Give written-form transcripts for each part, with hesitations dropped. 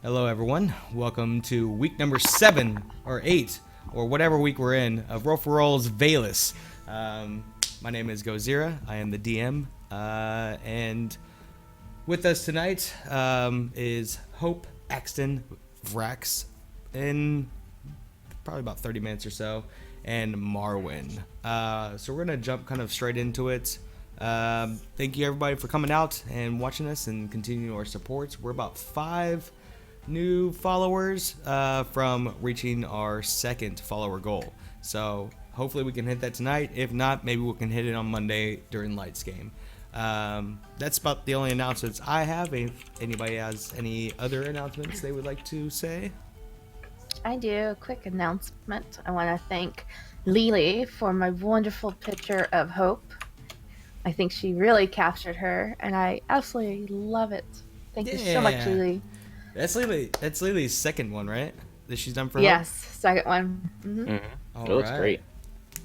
Hello, everyone. Welcome to week number 7 or 8 or whatever week we're in of Roll for Roll's Vailis. My name is Gozirra. I am the DM, and with us tonight is Hope, Axton, Vrax, in probably about 30 minutes or so, and Marwin. So we're gonna jump kind of straight into it. Thank you everybody for coming out and watching us and continuing our support. We're about 5 new followers from reaching our 2nd follower goal. So hopefully we can hit that tonight. If not, maybe we can hit it on Monday during Light's game. That's about the only announcements I have. If anybody has any other announcements they would like to say. I do. A quick announcement. I want to thank Lily for my wonderful picture of Hope. I think she really captured her, and I absolutely love it. Thank you so much, Lily. That's Lily's 2nd one, right? That she's done for Yes, Hope? 2nd one. Mm-hmm. It looks great.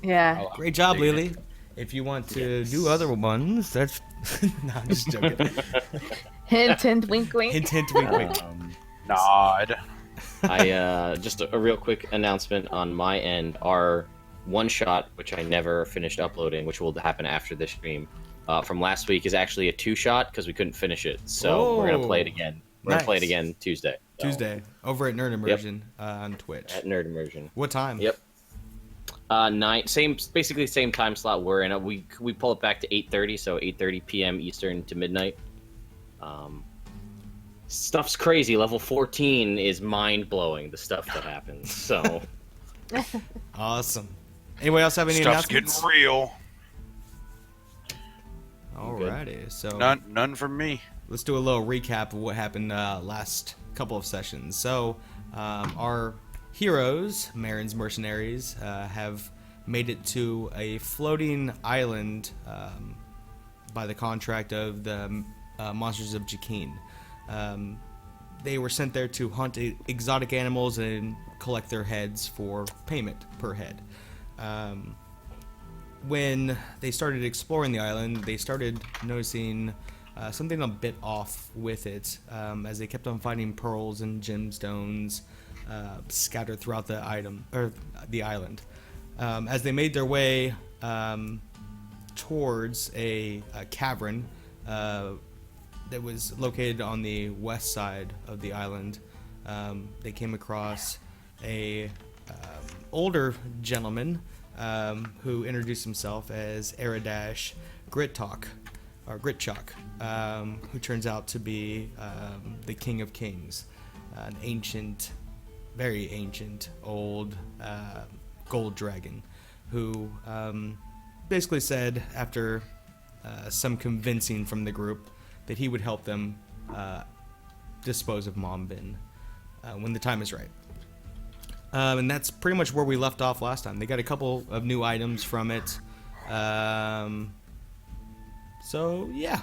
Yeah. Great job, Lily. If you want to do other ones, that's... no, I'm just joking. Hint, hint, wink, wink. Hint, hint, wink, wink. Nod. I just a real quick announcement on my end. Our one shot, which I never finished uploading, which will happen after this stream, from last week is actually a 2-shot because we couldn't finish it. So we're gonna play it again. We're gonna play it again Tuesday. So. Tuesday over at Nerd Immersion on Twitch. At Nerd Immersion. What time? Yep. 9, basically same time slot we're in. We pull it back to 8:30, so 8:30 p.m. Eastern to midnight. Stuff's crazy. Level 14 is mind blowing. The stuff that happens. So. Awesome. Anybody else have any Stuff's announcements? getting real. Alrighty, so None from me. let's do a little recap of what happened last couple of sessions. So our heroes, Marin's mercenaries, have made it to a floating island by the contract of the monsters of Jakeen. They were sent there to hunt exotic animals and collect their heads for payment per head. When they started exploring the island, they started noticing something a bit off with it, as they kept on finding pearls and gemstones scattered throughout the island. As they made their way towards a cavern that was located on the west side of the island, they came across a older gentleman who introduced himself as Eradash Gritchalk, who turns out to be the King of Kings, an ancient, very ancient, old gold dragon, who basically said, after some convincing from the group, that he would help them dispose of Mom Bin when the time is right. And that's pretty much where we left off last time. They got a couple of new items from it. So, yeah.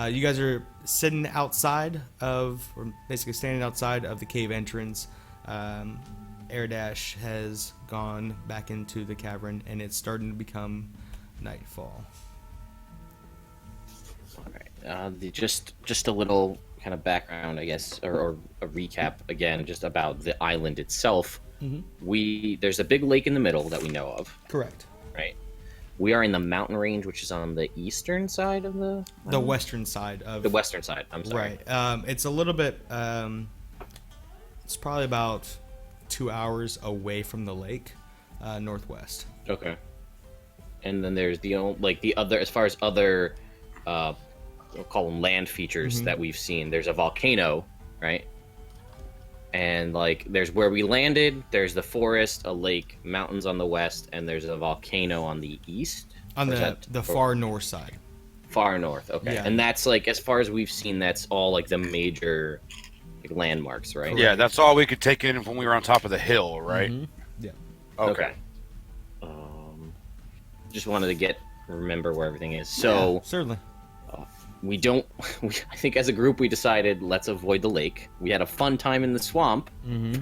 You guys are sitting outside of, or basically standing outside of the cave entrance. Eradash has gone back into the cavern, and it's starting to become nightfall. All right. Just a little kind of background, I guess, or a recap again, just about the island itself. Mm-hmm. There's a big lake in the middle that we know of. Correct. Right. We are in the mountain range, which is on the eastern side of the western side of the western side. I'm sorry. Right. It's a little bit. It's probably about 2 hours away from the lake, northwest. Okay. And then there's the other, as far as other, we'll call them land features that we've seen. There's a volcano, right? And there's where we landed. There's the forest, a lake, mountains on the west, and there's a volcano on the east. On the far north side. Far north, okay. Yeah. And that's as far as we've seen, that's all the major landmarks, right? Yeah, that's all we could take in when we were on top of the hill, right? Mm-hmm. Yeah. Okay. Just wanted to remember where everything is. So yeah, certainly. I think as a group we decided let's avoid the lake. We had a fun time in the swamp,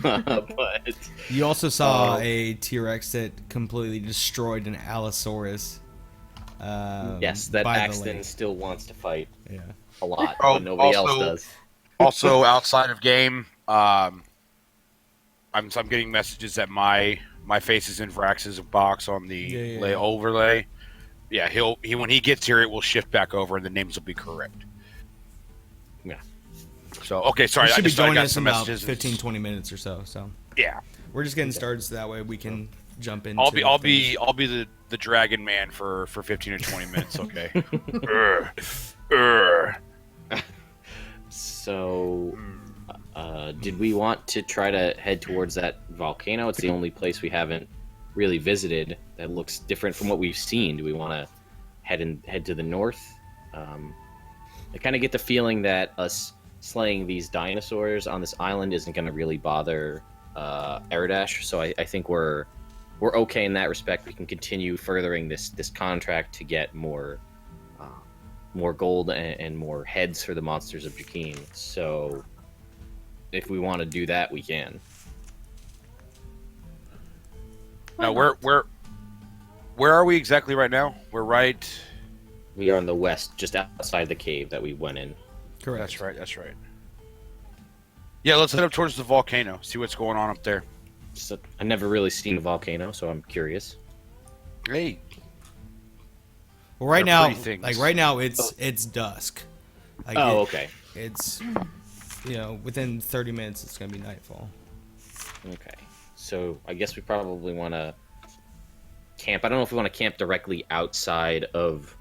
but you also saw a T-Rex that completely destroyed an Allosaurus. Yes, that Axton still wants to fight. Yeah, a lot, but nobody else does. Also, outside of game, I'm getting messages that my face is in Vrax's box on the Yeah. overlay. Yeah, he when he gets here, it will shift back over, and the names will be correct. Yeah. So okay, sorry. You should I be just I joining got us in some about messages. 15, 20 minutes or so. So Yeah, we're just getting started, so that way we can jump into. I'll things. be the dragon man for 15 or 20 minutes. Okay. Urgh. So, did we want to try to head towards that volcano? It's the only place we haven't really visited that looks different from what we've seen. Do we want to head to the north? I kind of get the feeling that us slaying these dinosaurs on this island isn't going to really bother Eridash. So I think we're okay in that respect. We can continue furthering this contract to get more gold and more heads for the monsters of Jakeen. So if we want to do that, we can. Now where are we exactly right now? We're right. We are in the west, just outside the cave that we went in. Correct. That's right. Yeah, let's head up towards the volcano. See what's going on up there. So, I've never really seen a volcano, so I'm curious. Hey. Well, right They're now, pretty things. like right now, it's dusk. Like Okay. It's within 30 minutes, it's gonna be nightfall. Okay. So I guess we probably want to camp. I don't know if we want to camp directly outside of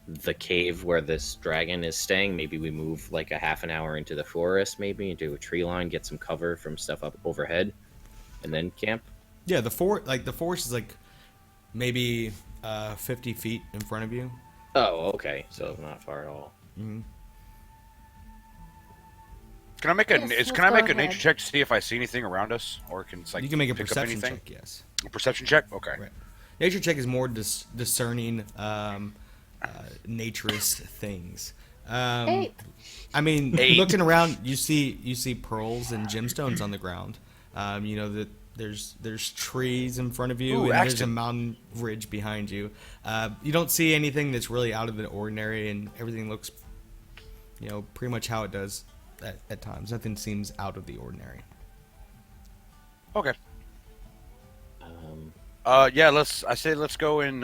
the cave where this dragon is staying. Maybe we move like a half an hour into the forest, maybe into a tree line, get some cover from stuff up overhead, and then camp. Yeah, the forest is like maybe 50 feet in front of you. Oh, okay. So not far at all. Mm-hmm. Can I make a Yes, can I let's make go a nature ahead. check to see if I see anything around us, or can like You can make a pick up perception anything? check. Yes. A perception check. Okay. Right. Nature check is more discerning, naturist things. Hey, I mean, 8. looking around, you see pearls and gemstones on the ground. You know that there's trees in front of you, Ooh, and there's a Axton. mountain ridge behind you. You don't see anything that's really out of the ordinary, and everything looks, pretty much how it does at times. Nothing seems out of the ordinary. Okay. Um, Yeah. Let's go in.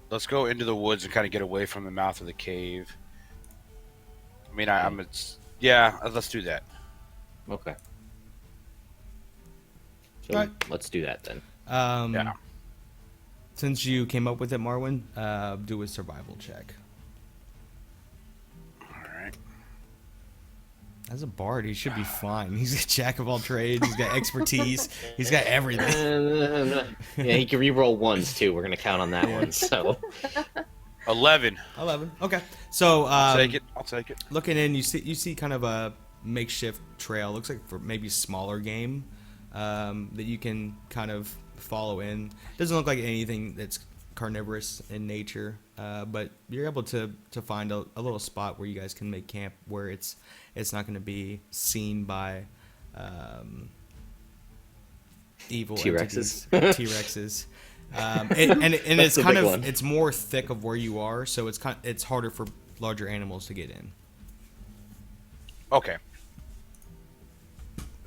Let's go into the woods and kind of get away from the mouth of the cave. I mean, let's do that. okay. So Right. let's do that then. Yeah. Since you came up with it, Marwin, do a survival check. All right. As a bard, he should be fine. He's a jack of all trades. He's got expertise. He's got everything. Yeah, he can reroll ones too. We're gonna count on that one. So 11. 11. Okay. So I'll take it. looking in, you see kind of a makeshift trail. Looks like for maybe smaller game that you can kind of follow in. Doesn't look like anything that's carnivorous in nature, but you're able to find a little spot where you guys can make camp where it's not going to be seen by evil T-Rexes. entities, T-Rexes. And it's the kind big of one. it's more thick of where you are, so it's harder for larger animals to get in. Okay.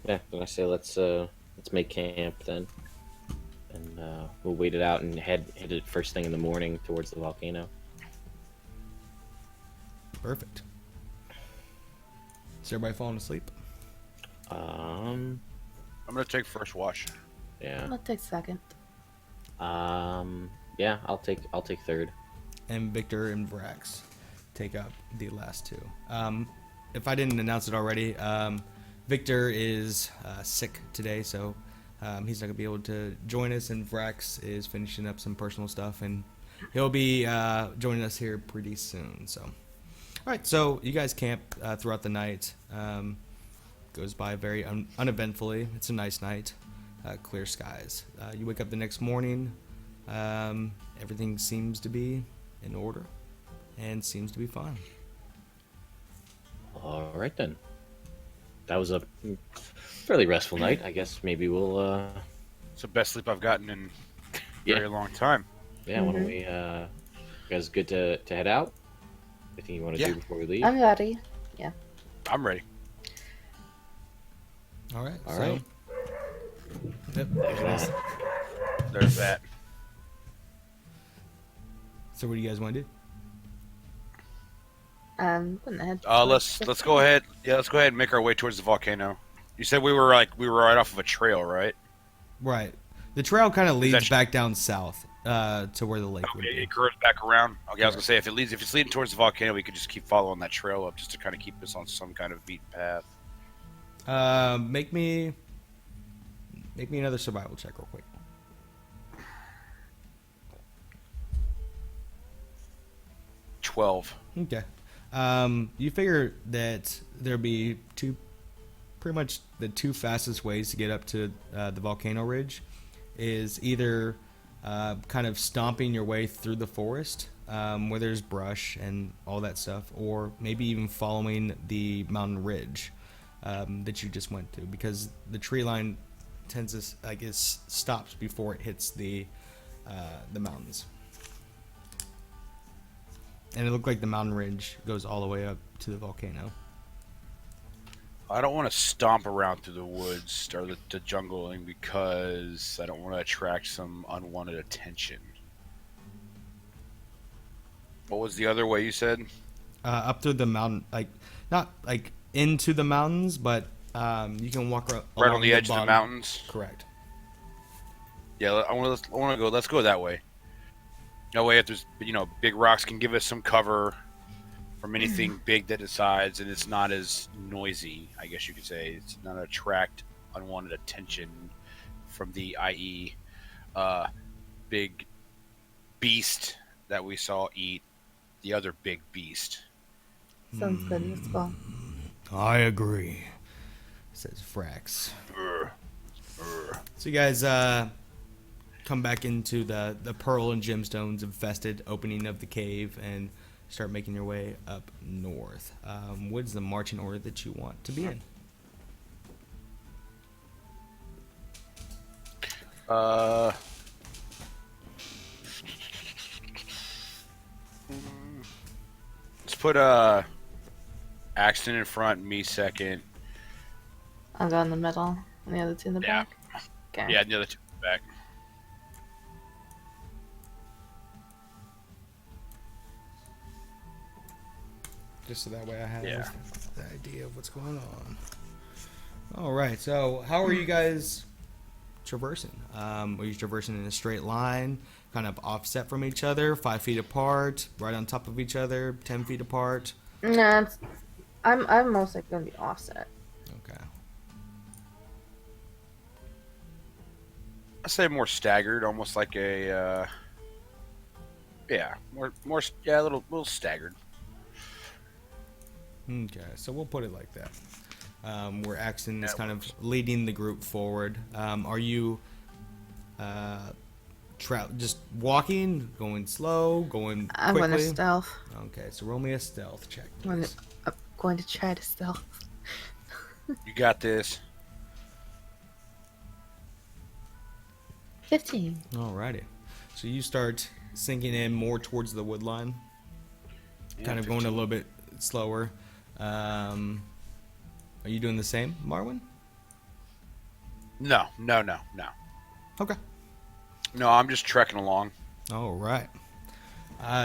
yeah, then I say let's make camp then, and we'll wait it out and head it first thing in the morning towards the volcano. Perfect. Is everybody falling asleep? Um, I'm gonna take first watch. yeah. I'll take second. Yeah, I'll take third. And Victor and Vrax take up the last two. If I didn't announce it already, Victor is sick today, so he's not going to be able to join us, and Vrax is finishing up some personal stuff, and he'll be joining us here pretty soon. So, all right, so you guys camp throughout the night. Goes by very uneventfully. It's a nice night. Clear skies. You wake up the next morning. Everything seems to be in order and seems to be fine. All right then. That was a fairly restful night. I guess maybe we'll. It's the best sleep I've gotten in a Yeah. very long time. Yeah. Why don't we? You guys good to head out? Anything you want to Yeah. do before we leave? I'm ready. I'm ready. All right. All so, right. Yep, there it is. There's that. So what do you guys want to do? Putting the head. Let's go ahead. Yeah, let's go ahead and make our way towards the volcano. You said we were right off of a trail, right? Right. The trail kind of leads that- back down south to where the lake would Okay, be. it curves back around. Okay, I was gonna say if it's leading towards the volcano, we could just keep following that trail up just to kind of keep us on some kind of beaten path. Make me another survival check real quick. 12. Okay. You figure that there'll be pretty much the two fastest ways to get up to the volcano ridge is either kind of stomping your way through the forest where there's brush and all that stuff, or maybe even following the mountain ridge that you just went to, because the tree line tends to it stops before it hits the mountains. And it looked like the mountain ridge goes all the way up to the volcano. I don't want to stomp around through the woods or the jungling because I don't want to attract some unwanted attention. What was the other way you said? Up through the mountain, not into the mountains, but you can walk Right along on the edge of the bottom. mountains. Correct. Yeah, I want to go. Let's go that way. That way, if there's big rocks can give us some cover from anything big that decides, and it's not as noisy. I guess you could say it's not attract unwanted attention from the i.e. Big beast that we saw eat the other big beast. Sounds good. Let's go. I agree, says Vrax. So you guys come back into the pearl and gemstones infested opening of the cave and start making your way up north. What is the marching order that you want to be in? Let's put Axton in front, me second. I'll go in the middle, and the other two in the Yeah. back. Okay. Yeah, the other two back. Just so that way I have Yeah. the idea of what's going on. All right. So how are you guys traversing? Are you traversing in a straight line, kind of offset from each other, 5 feet apart, right on top of each other, 10 feet apart? No, I'm mostly gonna be offset. Okay. I say more staggered, almost like a a little staggered. Okay. So we'll put it like that. Where Axton is That kind works. of leading the group forward. Are you just walking, going slow, going I'm quickly? gonna stealth. Okay, so roll me a stealth check. I'm please. going to try to stealth. You got this. 15. Alrighty. So you start sinking in more towards the wood line, kind of going a 15. little bit slower. Are you doing the same, Marwin? No. Okay. No, I'm just trekking along. All right.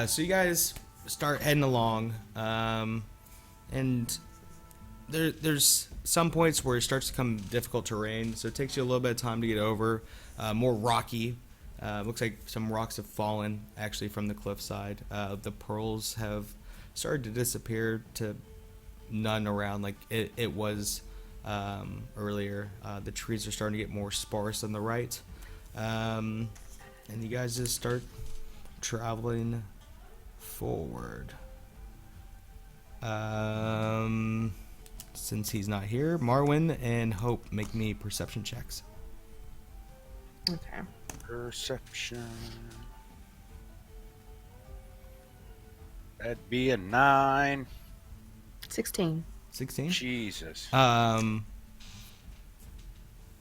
So you guys start heading along, and there's some points where it starts to become difficult terrain, so it takes you a little bit of time to get over. More rocky. Looks like some rocks have fallen actually from the cliffside. The pearls have started to disappear to none around like it was earlier. The trees are starting to get more sparse on the right. And you guys just start traveling forward. Since he's not here, Marwin and Hope make me perception checks. Okay. Perception. That'd be a 9. 16. 16. Jesus. I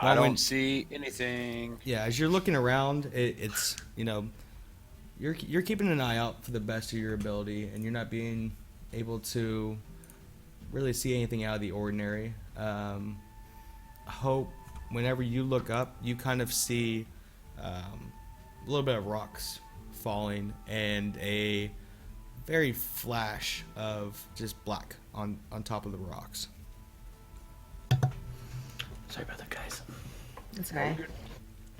I don't went- see anything. Yeah, as you're looking around, it's you're keeping an eye out for the best of your ability, and you're not being able to really see anything out of the ordinary. Hope, whenever you look up, you kind of see a little bit of rocks falling and a very flash of just black on top of the rocks. Sorry about that, guys. That's okay.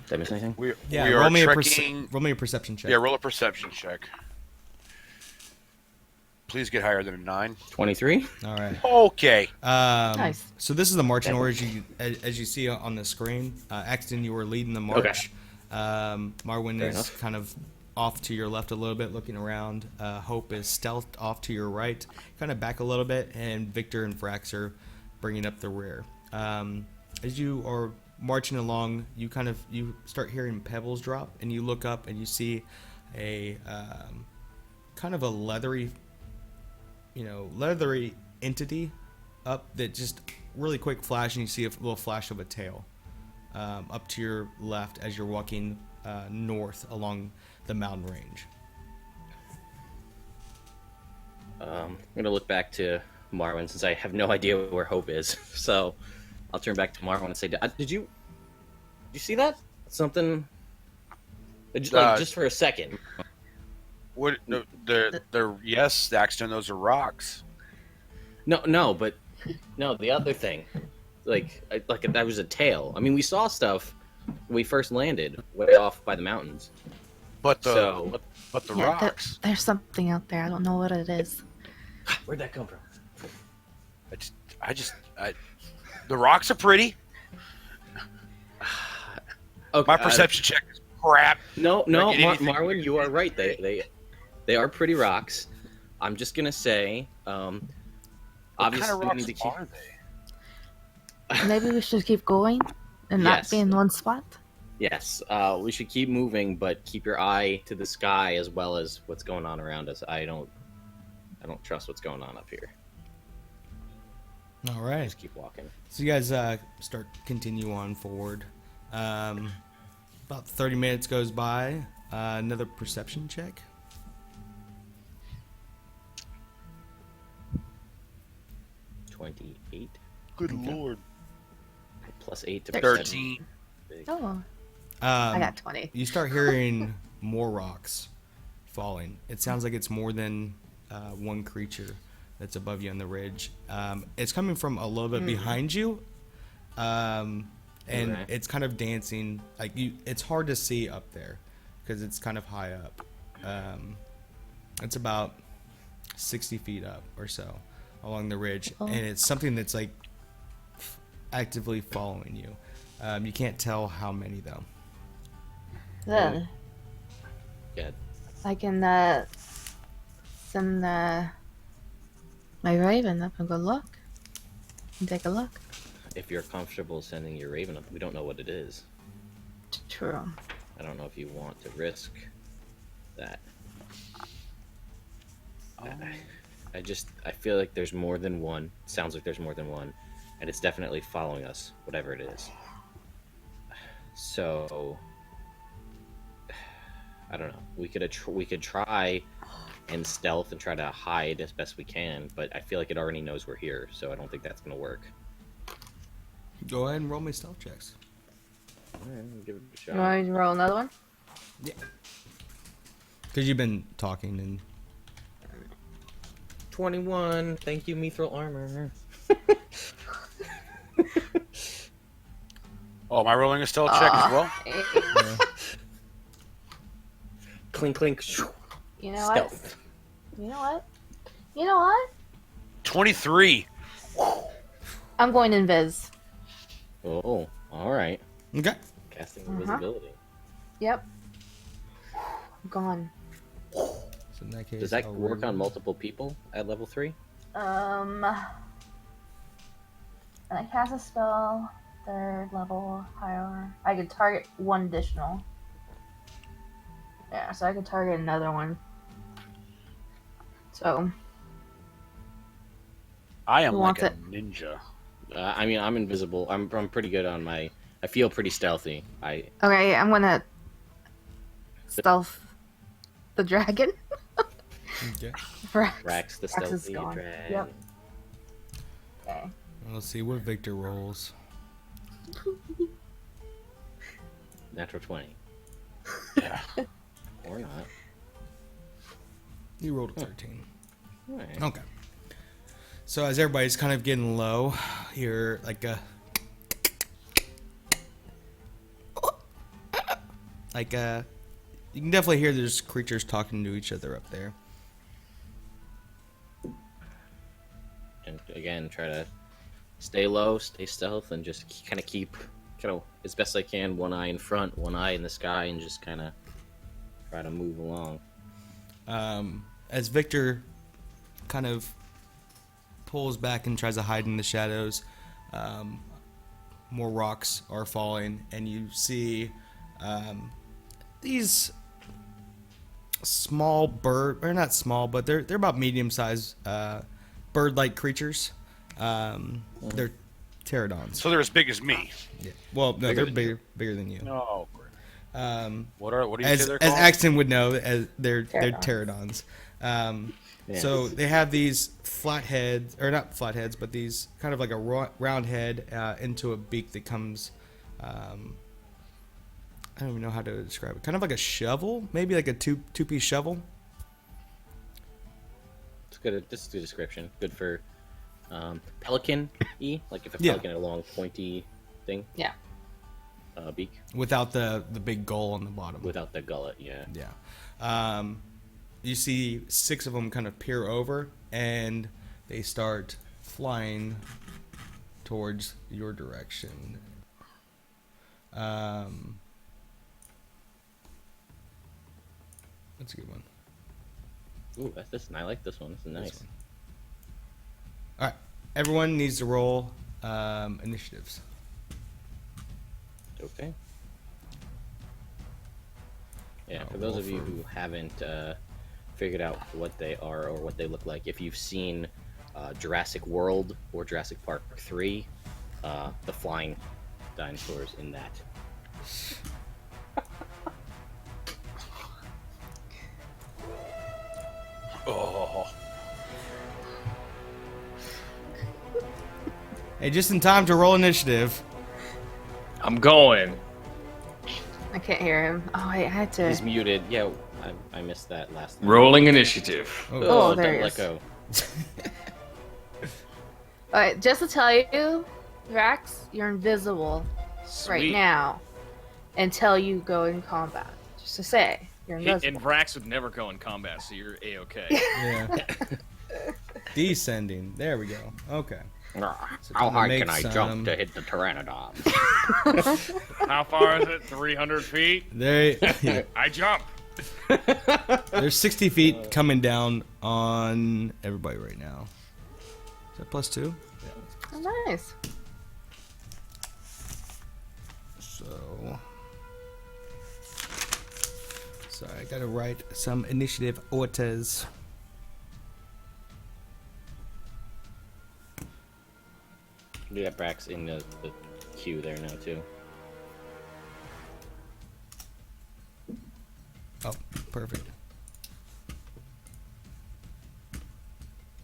Did I miss anything? We Roll are me trekking. roll me a perception check. Yeah, roll a perception check. Please get higher than a 9. 23. All right. Okay. Nice. So this is the marching order as you see on the screen. Axton, you were leading the march. Marwin Fair is enough. kind of off to your left a little bit, looking around. Hope is stealthed off to your right, kind of back a little bit, and Victor and Vrax are bringing up the rear. As you are marching along, you start hearing pebbles drop, and you look up and you see a kind of a leathery entity up that just really quick flash, and you see a little flash of a tail up to your left as you're walking north along the mountain range. I'm gonna look back to Marwin since I have no idea where Hope is. So I'll turn back to Marwin and say, "Did you see that? Something? Just for a second." What? No, yes, Axton. Those are rocks. No, but the other thing, that was a tail. I mean, we saw stuff when we first landed way off by the mountains. But the So rocks. There's something out there. I don't know what it is. where'd that come from? The rocks are pretty. Okay, My perception check is crap. No, Like anything- Marwin, you are right. They are pretty rocks. I'm just gonna say, What obviously kind of we rocks need to keep. are they? Maybe we should keep going and not Yes. be in one spot. Yes, we should keep moving, but keep your eye to the sky as well as what's going on around us. I don't trust what's going on up here. All right. Just keep walking. So you guys continue on forward. About 30 minutes goes by. Another perception check. 28 Good lord. plus 8 to 13. Oh, I got 20. You start hearing more rocks falling. It sounds like it's more than one creature that's above you on the ridge. It's coming from a little bit behind you, and Okay. it's kind of dancing. It's hard to see up there because it's kind of high up. It's about 60 feet up or so along the ridge, and it's something that's like actively following you. You can't tell how many though. Then Yeah, I can send my raven up and go look and take a look. if you're comfortable sending your raven up, we don't know what it is. True. I don't know if you want to risk that. I feel like there's more than one. Sounds like there's more than one, and it's definitely following us, whatever it is. So I don't know. We could try and stealth and try to hide as best we can, but I feel like it already knows we're here, so I don't think that's gonna work. Go ahead and roll me stealth checks. Alright, we'll give it a shot. You want me to roll another one? Yeah. Because you've been talking and 21. Thank you, mithril armor. Oh, am I rolling a stealth check as well? Clink, clink. You know what? Stealth. You know what? 23. I'm going invis. Oh, all right. okay. Casting invisibility. Yep. I'm gone. So in that case, Does that I'll work roll- on multiple people at level 3? When I cast a spell, third level, higher, I could target one additional. Yeah, so I could target another one. So, I am Who like wants a it? ninja. I mean, I'm invisible. I'm pretty good on my. I feel pretty stealthy. okay, I'm gonna stealth the dragon. Okay. Vrax the Vrax is stealthy gone. dragon. Yep. Okay. Let's see what Victor rolls. Natural 20. Yeah. Or not. You rolled a 13. Alright. Okay. So as everybody's kind of getting low, you're like a you can definitely hear there's creatures talking to each other up there. And again, try to stay low, stay stealth, and just kind of keep, as best I can, one eye in front, one eye in the sky, and just kind of try to move along. As Victor kind of pulls back and tries to hide in the shadows, more rocks are falling, and you see these small or not small, but they're about medium-sized bird-like creatures. They're pterodons. So they're as big as me. Yeah. Well, no, Bigger they're than bigger than you. Oh. What do you As say they're as called? Axton would know, as they're Pterodons. pterodons. Yeah. So they have these flat heads, or not flat heads, but these kind of like a round head into a beak that comes. I don't even know how to describe it. Kind of like a shovel, maybe like a two-piece shovel. It's good. This is a good description. Good for pelican-y, like if a Yeah. pelican had a long, pointy thing. Yeah. Beak. Without the big gull on the bottom. Without the gullet, yeah. Yeah. You see 6 of them kind of peer over, and they start flying towards your direction. That's a good one. Ooh, that's this. I like this one. This is nice. This one. All right. Everyone needs to roll initiatives. Okay. Yeah, I'll for those roll of you for- who haven't figured out what they are or what they look like, if you've seen Jurassic World or Jurassic Park 3, the flying dinosaurs in that. Oh. Hey, just in time to roll initiative. I'm going. I can't hear him. Oh, wait, I had to. He's muted. Yeah, I missed that last time. Rolling initiative. Oh, there don't he let is. go. Alright, just to tell you, Vrax, you're invisible right Sweet. now until you go in combat. Just to say, you're And invisible. Vrax would never go in combat, so you're a-okay. Yeah. Descending. There we go. Okay. So How gonna high make can I some- jump to hit the pteranodon? How far is it? 300 feet? There, I jump. there's 60 feet coming down on everybody right now. Is that +2? Oh, nice. So, sorry, I gotta write some initiative orders. We got Brax in the queue there now too. Oh, perfect.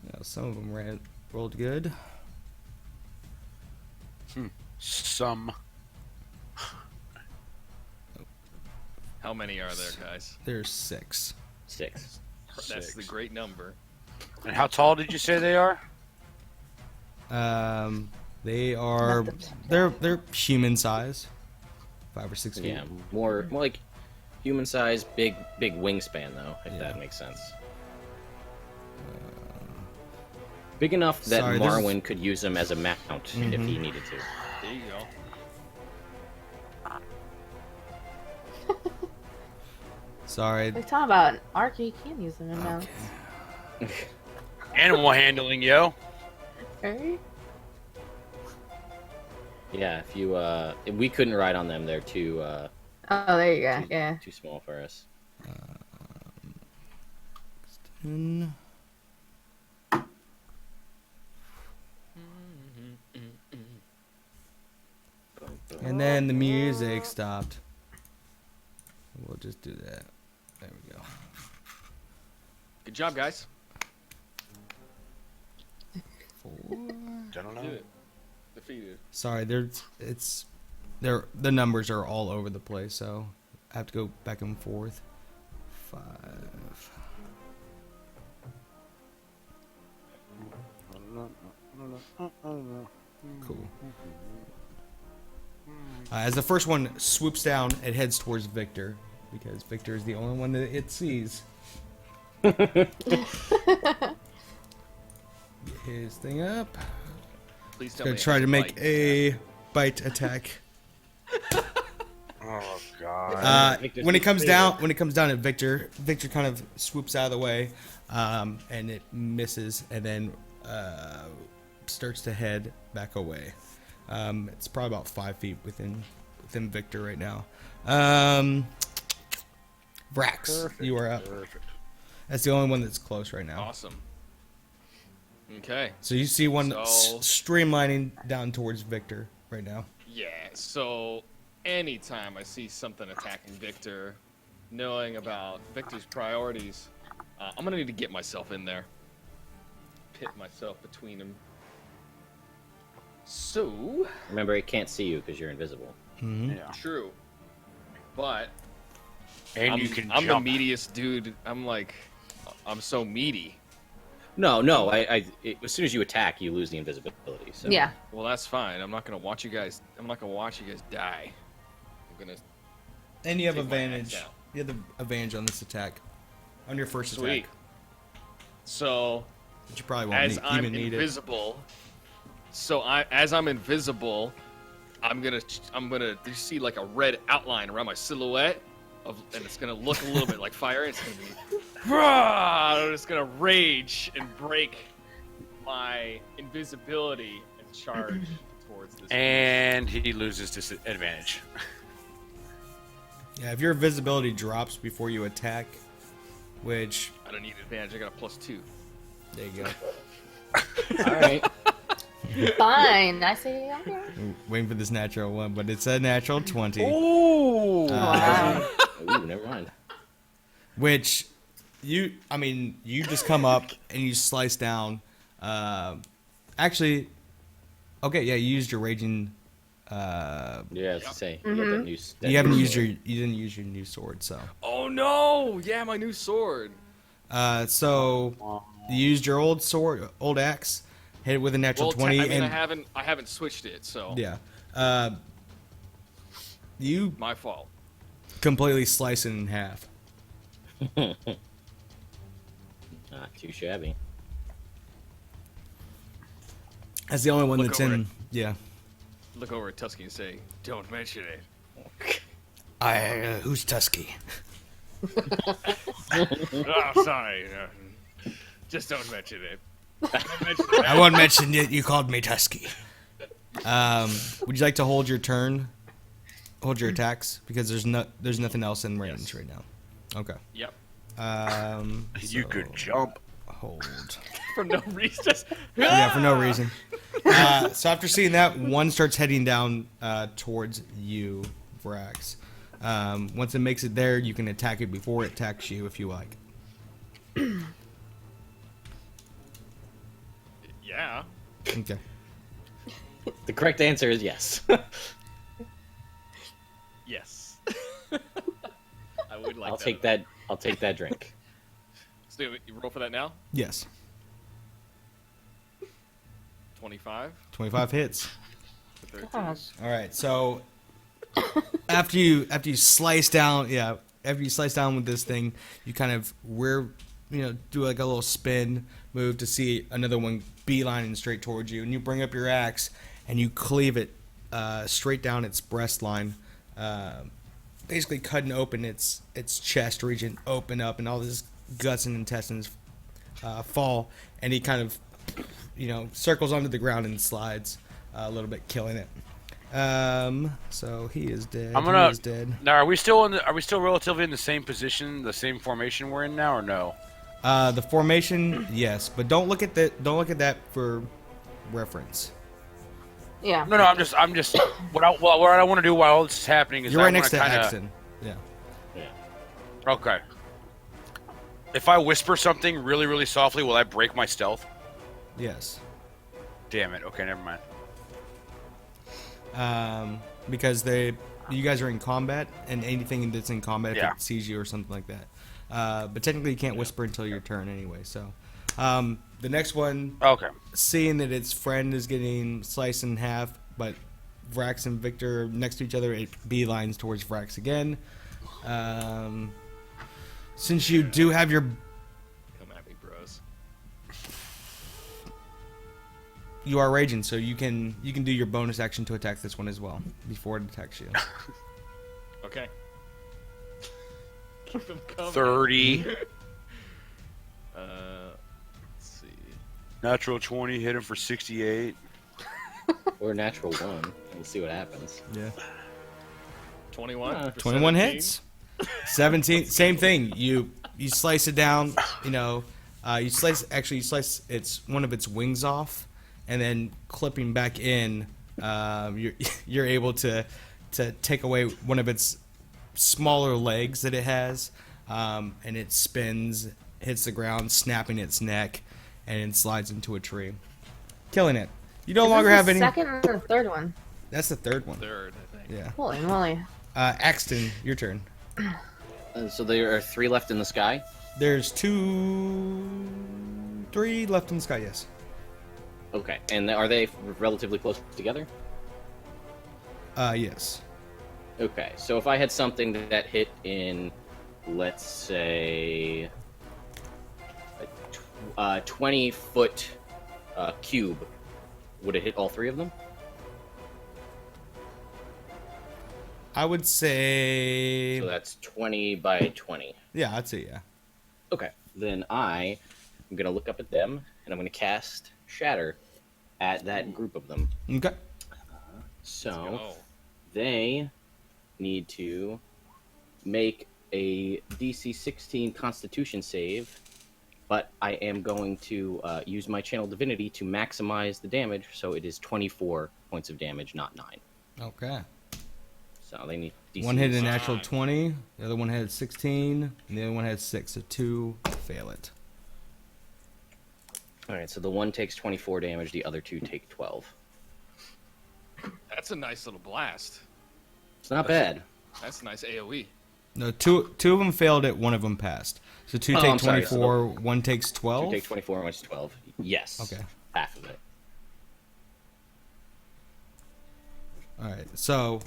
Now, some of them rolled good. Some. How many are there, guys? There's 6. 6. That's Six. the great number. And how tall did you say they are? They are Let them they're human size, 5 or 6 feet. Yeah, more like human size, big wingspan though, if Yeah. that makes sense. Big enough that Sorry, this is- Marwin could use them as a mount if he needed to. There you go. Sorry. We're talking about an arc, you can use them in mounts. Animal handling, yo. Right? Yeah, if we couldn't ride on them, they're too Oh, there you go. Yeah. too small for us. 10. And then the music stopped. We'll just do that. There we go. Good job, guys. 4. I don't know. Did it. Defeated. Sorry, it's the numbers are all over the place, so I have to go back and forth. 5. Cool. As the first one swoops down, it heads towards Victor because Victor is the only one that it sees. Get his thing up. Please He's tell gonna me. try to make Bite. a bite attack. Oh god. Victor's When it his comes favorite. down at Victor kind of swoops out of the way, and it misses, and then starts to head back away. It's probably about 5 feet within Victor right now. Vrax, you are up. Perfect. That's the only one that's close right now. Awesome. Okay. So you see one So- streamlining down towards Victor right now. Yeah. So anytime I see something attacking Victor, knowing about Victor's priorities, I'm gonna need to get myself in there. Pit myself between them. So Remember, it can't see you because you're invisible. Mm-hmm. Yeah. true, but And I'm, you can I'm jump. the meatiest dude. I'm so meaty. No, as soon as you attack, you lose the invisibility. So. Yeah. Well, that's fine. I'm not gonna watch you guys. I'm not gonna watch you guys die. I'm gonna. And you have Take my axe advantage. out. You have the advantage on this attack. On your first Sweet. attack. So But you probably won't as I'm even need it. invisible, as I'm invisible, I'm gonna you see like a red outline around my silhouette, and it's gonna look a little bit like fire. It's gonna be, I'm just gonna rage and break my invisibility and charge towards this. And he loses disadvantage. Yeah, if your visibility drops before you attack, which I don't need advantage. I got a +2. there you go. All right. Fine. I see. I'm here. Waiting for this natural one, but it's a natural 20. Ooh. Wow. Ooh, never mind. Which you just come up and you slice down. Actually, okay, yeah, you used your raging. Yeah, I was to say you, Mm-hmm. have that new, that You haven't new used sword. you didn't use your new sword, so. Oh no! Yeah, my new sword. So you used your old sword, old axe, hit it with a natural Well, 20, I mean, and I haven't switched it, so yeah, you my fault. completely slice it in half. Not too shabby. That's the only one Look that's over in. it. Yeah. Look over at Tusky and say, "Don't mention it." Who's Tusky? Oh, sorry. Just don't mention it. Don't mention it. I won't mention that you called me Tusky. Would you like to hold your turn? Hold your attacks because there's nothing else in range Yes. right now. Okay. Yep. You So, could jump. hold. For no reason. Just, Yeah, for no reason. So after seeing that, one starts heading down towards you, Vrax. Once it makes it there, you can attack it before it attacks you if you like. Yeah. Okay. The correct answer is yes. Yes. I would like I'll that. take that. I'll take that drink. So you roll for that now? Yes. 25. 25 hits. 13. Gosh. All right. So after you slice down, with this thing, you kind of do like a little spin move to see another one beelining straight towards you, and you bring up your axe and you cleave it straight down its breast line, basically cutting open its chest region, open up, and all this guts and intestines fall, and he kind of circles onto the ground and slides a little bit, killing it. So he is dead. I'm He gonna. is dead. Now, are we still relatively in the same position, the same formation we're in now, or no? The formation, yes, but don't look at that. Don't look at that for reference. Yeah. No, I'm just. What I want to do while this is happening is You're I right next to wanna kinda- Axton. Yeah. Yeah. Okay. If I whisper something really, really softly, will that break my stealth? Yes. Damn it. Okay, never mind. because you guys are in combat, and anything that's in combat, if Yeah. it sees you or something like that. But technically, you can't whisper until your turn anyway. So, the next one, Okay. seeing that its friend is getting sliced in half, but Vrax and Victor are next to each other, it beelines towards Vrax again. Since you do have your, Come at me, bros. you are raging, so you can do your bonus action to attack this one as well before it attacks you. Okay. Keep them coming. 30. Let's see. Natural 20, hit him for 68. Or natural 1. We'll see what happens. Yeah. 21. for 21 17. hits. 17, same thing. You slice it down, you slice its one of its wings off, and then clipping back in, you're able to take away one of its smaller legs that it has, and it spins, hits the ground, snapping its neck, and it slides into a tree, killing it. You no longer have any. Second or the third one? That's the third one. Third, I think. Yeah. Holy moly! Axton, your turn. So there are 3 left in the sky. There's 3 left in the sky. Yes. Okay, and are they relatively close together? Yes. Okay, so if I had something that hit in, let's say, a 20-foot cube, would it hit all 3 of them? I would say. So that's 20 by 20. Yeah, I'd say yeah. Okay, then I am going to look up at them, and I'm going to cast Shatter at that group of them. Okay. So Go. they need to make a DC 16 Constitution save, but I am going to use my Channel Divinity to maximize the damage, so it is 24 points of damage, not 9. Okay. So they need DC. One hit a natural 20, the other one had 16, and the other one had 6, so 2 fail it. All right, so the one takes 24 damage, the other 2 take 12. That's a nice little blast. It's not bad. That's a nice AoE. No, two of them failed it, one of them passed. So 2 Oh, take I'm sorry, so 24, 1 takes 12. 2 take 24, and 1 is 12. Yes. Okay. Half of it. All right. So,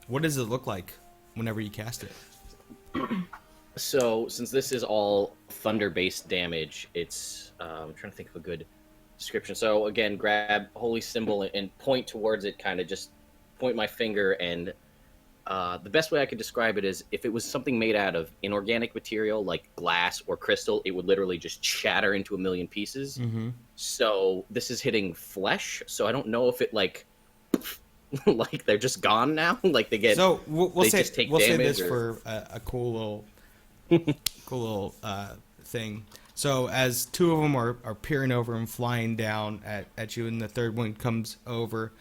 what does it look like whenever you cast it? So, since this is all thunder-based damage, it's I'm trying to think of a good description. So, again, grab holy symbol and point towards it. Kind of just point my finger, and the best way I could describe it is if it was something made out of inorganic material like glass or crystal, it would literally just shatter into a million pieces. Mm-hmm. So this is hitting flesh. So I don't know if it like they're just gone now. Like they get. So we'll they say just take we'll say damage, this or- for a cool little thing. So as 2 of them are peering over and flying down at you, and the third one comes over,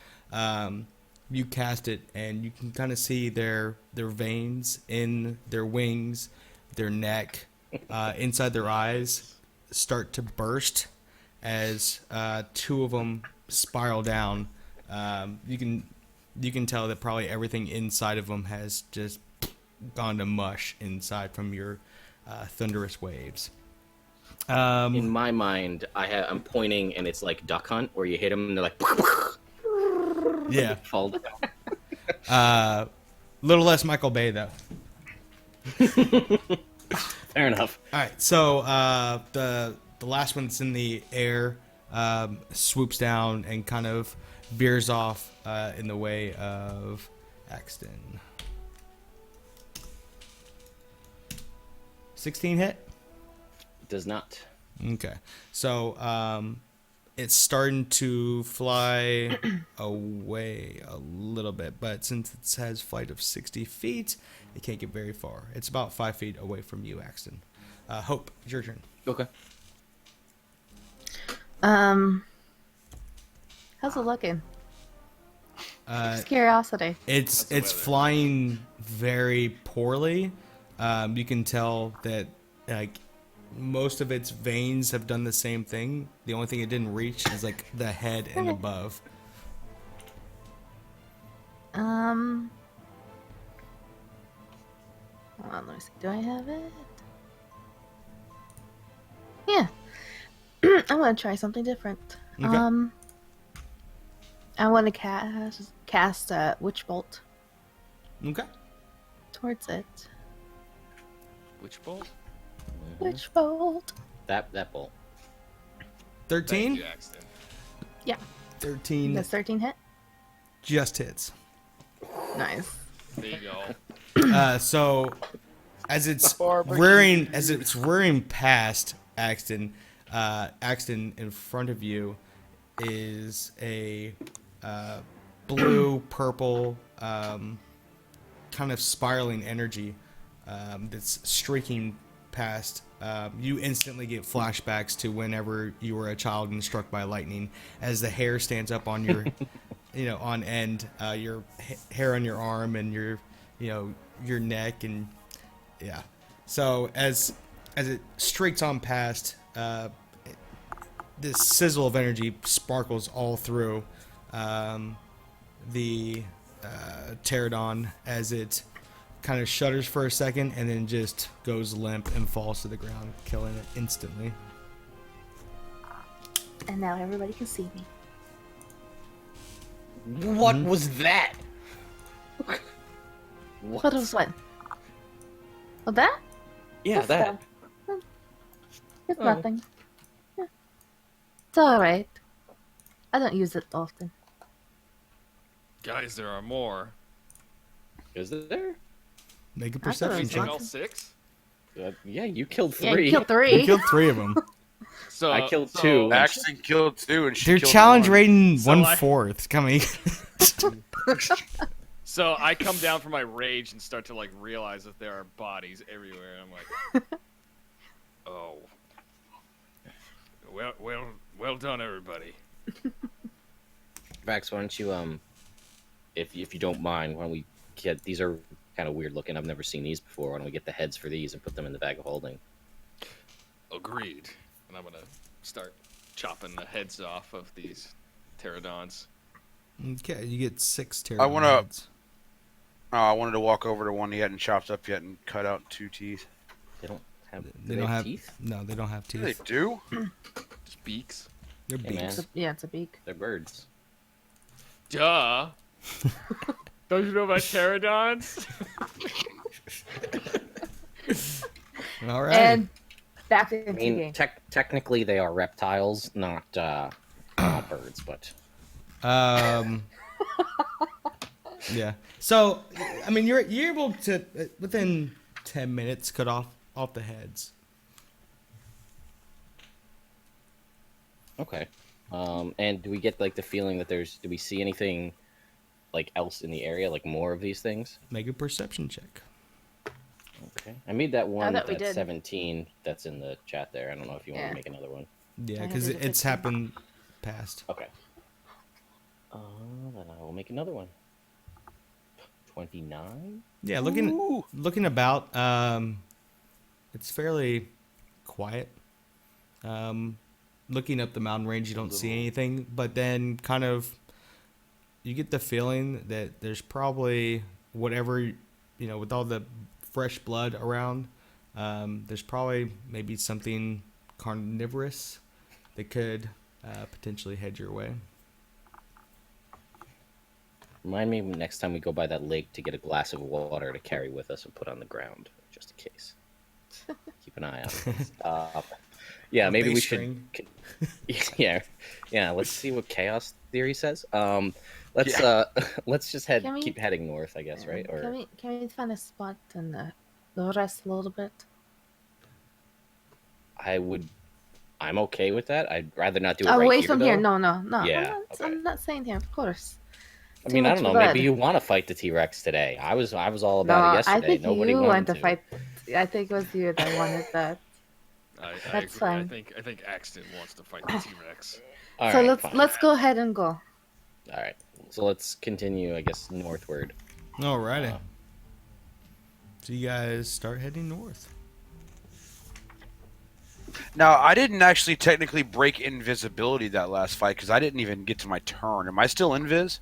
you cast it, and you can kind of see their veins in their wings, their neck, inside their eyes start to burst as 2 of them spiral down. You can tell that probably everything inside of them has just gone to mush inside from your thunderous waves. In my mind, I'm pointing, and it's like Duck Hunt, where you hit them, and they're like Yeah. fall down. Little less Michael Bay though. Fair enough. All right, so the last one that's in the air swoops down and kind of veers off in the way of Axton. 16 hit? Does not. Okay, so it's starting to fly away a little bit, but since it has flight of 60 feet, it can't get very far. It's about 5 feet away from you, Axton. Hope, it's your turn. Okay. How's it looking? Just curiosity. It's the weather. flying very poorly. You can tell that like most of its veins have done the same thing. The only thing it didn't reach is like the head and above. Hold on, let me see. Do I have it? Yeah. I want to try something different. Okay. I want to cast a Witch Bolt Okay. towards it. Which bolt? Witch Bolt. That bolt. 13. Thank you, Axton. 13 Does 13 hit? just hits. Nice. There you go. So as it's rearing past Axton, Axton in front of you is a blue purple kind of spiraling energy that's streaking past. You instantly get flashbacks to whenever you were a child and struck by lightning, as the hair stands up on your on end, your hair on your arm and your your neck, and yeah. So as it streaks on past, this sizzle of energy sparkles all through the pterodon as it kind of shudders for a second and then just goes limp and falls to the ground, killing it instantly. And now everybody can see me. What was that? What was what? Oh, that? Yeah, that. It's nothing. Yeah. It's alright. I don't use it often. Guys, there are more. Is there? Make a I thought it perception was You take check. all 6? Yeah, you killed Yeah, 3. you killed 3. You killed 3 of them. So I killed 2. Axton killed 2, and she Their killed challenge 1. rating So I- 1/4. Coming. So I come down from my rage and start to like realize that there are bodies everywhere. And I'm like, oh, well done, everybody. Vrax, why don't you if you don't mind, why don't we get these are kind of weird looking. I've never seen these before. Why don't we get the heads for these and put them in the bag of holding? Agreed. And I'm gonna start chopping the heads off of these pterodons. Okay, you get 6 I wanna- pterodons. I wanted to walk over to one he hadn't chopped up yet and cut out 2 teeth. They don't have. They do don't have have teeth. No, they don't have Yeah, they teeth. do. Just beaks. They're Hey, man. beaks. Yeah, it's a beak. They're birds. Duh. Don't you know about pterodons? All right. And back I into the mean, game. technically they are reptiles, not not birds, but Yeah. So, I mean, you're able to within 10 minutes cut off the heads. okay. And do we get like the feeling that do we see anything like else in the area, like more of these things? Make a perception check. Okay. I made that one thought we at did. 17 that's in the chat there. I don't know if you want Yeah. to make another one. Yeah, I because did a it's 15. happened past. Okay. Then I will make another one. 29? Yeah, Ooh. looking about, it's fairly quiet. Looking up the mountain range, you don't see anything, but then kind of you get the feeling that there's probably whatever, with all the fresh blood around, there's probably maybe something carnivorous that could potentially head your way. Remind me next time we go by that lake to get a glass of water to carry with us and put on the ground, just in case. Keep an eye on this. Yeah, A maybe we bass should. string. Yeah. Let's see what chaos theory says. Let's just Can we- keep heading north, I guess, right? Or Can we find a spot and rest a little bit? I'm okay with that. I'd rather not do it Away right from here, here. though. No. Yeah, I'm not saying here, of course. I mean, I much don't know. blood. Maybe you want to fight the T-Rex today. I was all No, about it I yesterday. think Nobody you wanted want to fight. I think it was you that wanted that. I That's agree. fine. I think Axton wants to fight the T-Rex. All So right, let's fine. go ahead and go. All right. So let's continue, I guess, northward. Alrighty. So you guys start heading north. Now, I didn't actually technically break invisibility that last fight because I didn't even get to my turn. Am I still invis?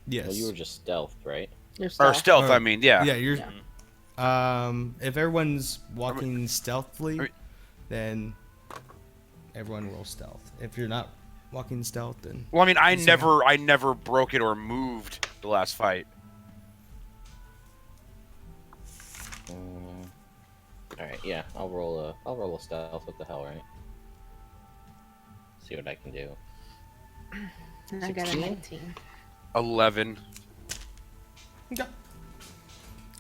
Yes. Well, you were just stealth, right? Your Or stuff. stealth, Or- I mean, yeah. Yeah, you're. Yeah. If everyone's walking stealthily, I mean- then everyone roll stealth. If you're not walking stealth, then Well, I mean, I So- never broke it or moved the last fight. All right, yeah, I'll roll a stealth. What the hell, right? See what I can do. And I got a 16? 19. 11.